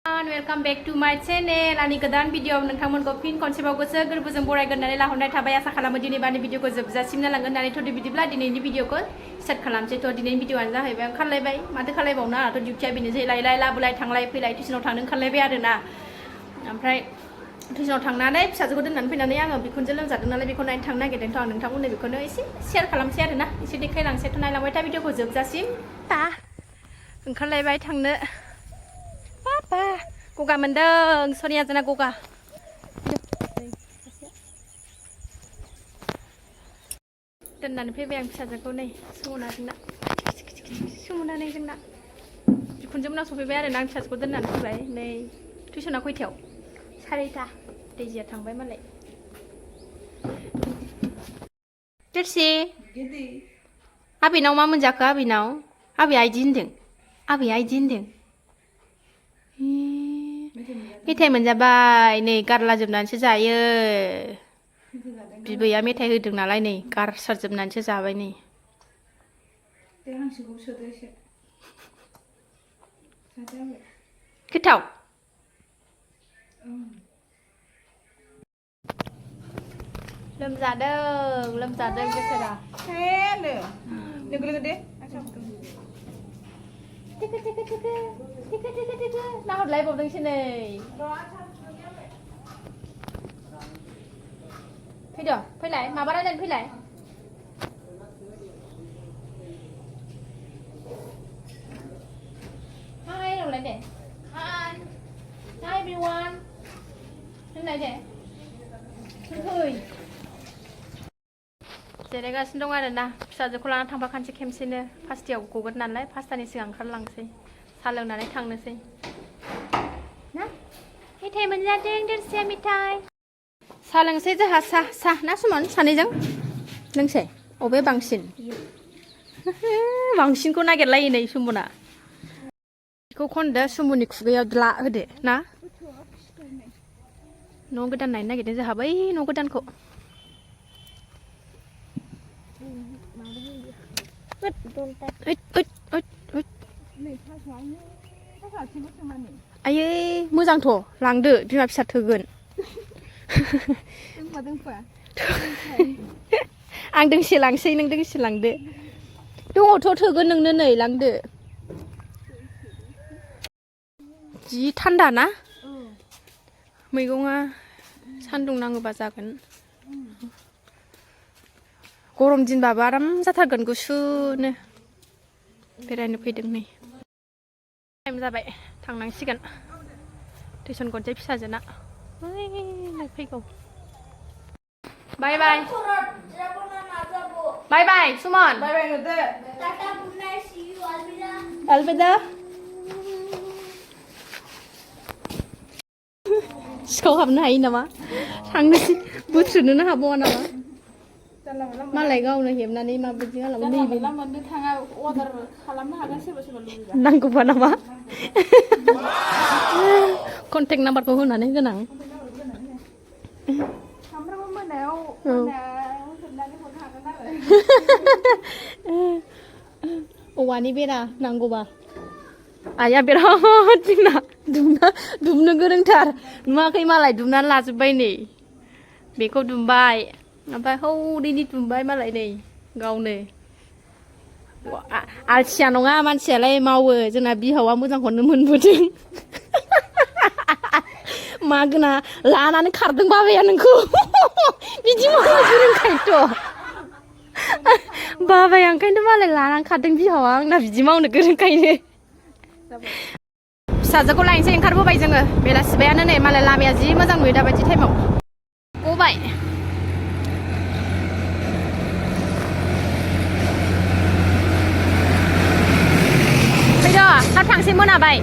welcome back to माय channel आंनि गोदान भिडिअ नोंथांमोनखौ फिन खनसेबाव गोसो गोरबोजों बरायगोरनानै लाहरनाय थाबाय आसा खालामो दिनै बानि भिडिअखौ जोबजासिम नालांगोन होननानै थ' बिदिब्ला दिनैनि भिडिअखौ स्टार्ट खालामसै थ' दिनैनि भिडिअआनो जाहैबाय ओंखारलायबाय माथो खालायबावनो आंहाथ' डिउटिया बेनोसै लायलाय लाबोलाय थांलाय फैलाय टिउसनाव थांनो ओंखारलायबाय आरोना ओमफ्राय टिउसनाव थांनानै फिसाजोखौ दोननानै फैनानै आङो बिखुनजो लोमजादों नालाय बेखौ नायनो थांनो नागिरदोंथ' आं नोंथांमोननो बेखौनो एसे शेयार खालामसै आरोना एसे देखायलांसै थ' नायलांबाय था भिडिअखौ जोबजासिम दा ओंखारलायबाय थांनो पापा गगा मोनदों सनिया जोंना गगा दोननानै फैबाय आं फिसाजोखौ नै सुमना जोंना सुमनानै जोंना बिखुनजो मोनाव सफैबाय आरो ना आं फिसाजोखौ दोननानै फैबाय नै टिउसना खयथायाव 4:30 दैजिया थांबाय मालाय देरसि आबैनाव मा मोनजाखो आबैनाव आबैया इदि होनदों आबैया इदि होनदों मेथाइ मोनजाबाय नै गारलाजोबनानैसो जायो बिबैया मेथाइ होदों नालाय नै गारसारजोबनानैसो जाबाय नै गोथाव लोमजादों बेसेरा नाहरलायबावदोंसो नै फैद' फैलाय माबा रायलायनो फैलाय हाय होनलाय दे हाय एभ्रिवान होनलाय दे फै जिरायगासिनो दं आरोना फिसाजोखौ लाना थांबा खेमसेनो पासतायाव गगोन नालाय पासतानि सिगां ओंखारलांसै साहा लोंनानै थांनोसै ना मेथाइ मोनजादों देरसिया मेथाइ साहा लोंसै जोंहा साहा ना सुमन सानैजों लोंसै अबे बांसिन बांसिनखौ नागिरलायो नै सुमना बेखौ खनदो सुमुनि खुगायाव द्ला होदो ना न' गोदान नायनो नागिरदों जोंहा बै न' गोदानखौ आयै मोजांथ' लांदो बिमा फिसा थोगोन आं दोंसे लांसै नों दोंसे लांदो दङथ' थोगोन नोंनो नै लांदो जि थान्दा ना मैगङा सान्दुं नाङोबा जागोन गरम दिनबाबो आराम जाथारगोन गुसुनो बेरायनो फैदों नै टाइम जाबाय थांनांसिगोन टिउसन गनसै फिसाजोना फैगौ बाय बाय बाय बाय सुमन अलविदा सिखाव हाबनो हायो नामा थांनोसै बुथ्रुनोनो हाबावा नामा मालाय गावनो हेबनानै माबायदि खालामो नैबे नांगौबा नामा कन्टेक्ट नाम्बारखौ होनानै गोनां औवानि बेरा नांगौबा आइया बिराद जोंना दुमनो गोरोंथार नुवाखै मालाय दुमनानै लाजोब्बाय नै बेखौ दुमबाय ओमफ्राय हौदैनि दुमबाय मालाय नै गावनो आलसिया नङा मानसियालाय मावो जोंना बिहावा मोजांखौनो मोनबोदों मागोना लानानै खारदों बाबाया नोंखौ बिदि मावनो गोरोंखायथ' बाबाया ओंखायनोथ' मालाय लानानै खारदों बिहावा आंना बिदि मावनो गोरोंखायनो फिसाजोखौ लायनोसै ओंखारबोबाय जोङो बेलासिबायानो नै मालाय लामाया जि मोजां नुयो दाबायदि टाइमाव गबाय फैद' थाब थांसै मोनाबाय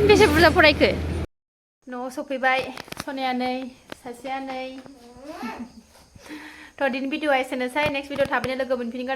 बेसे बुरजा फरायखो न'आव सफैबाय सनिया नै सासेया नै थ' दिनै भिडिअआ एसेनोसै नेक्स्ट भिडिअ थाबैनो लोगो मोनफिनगोन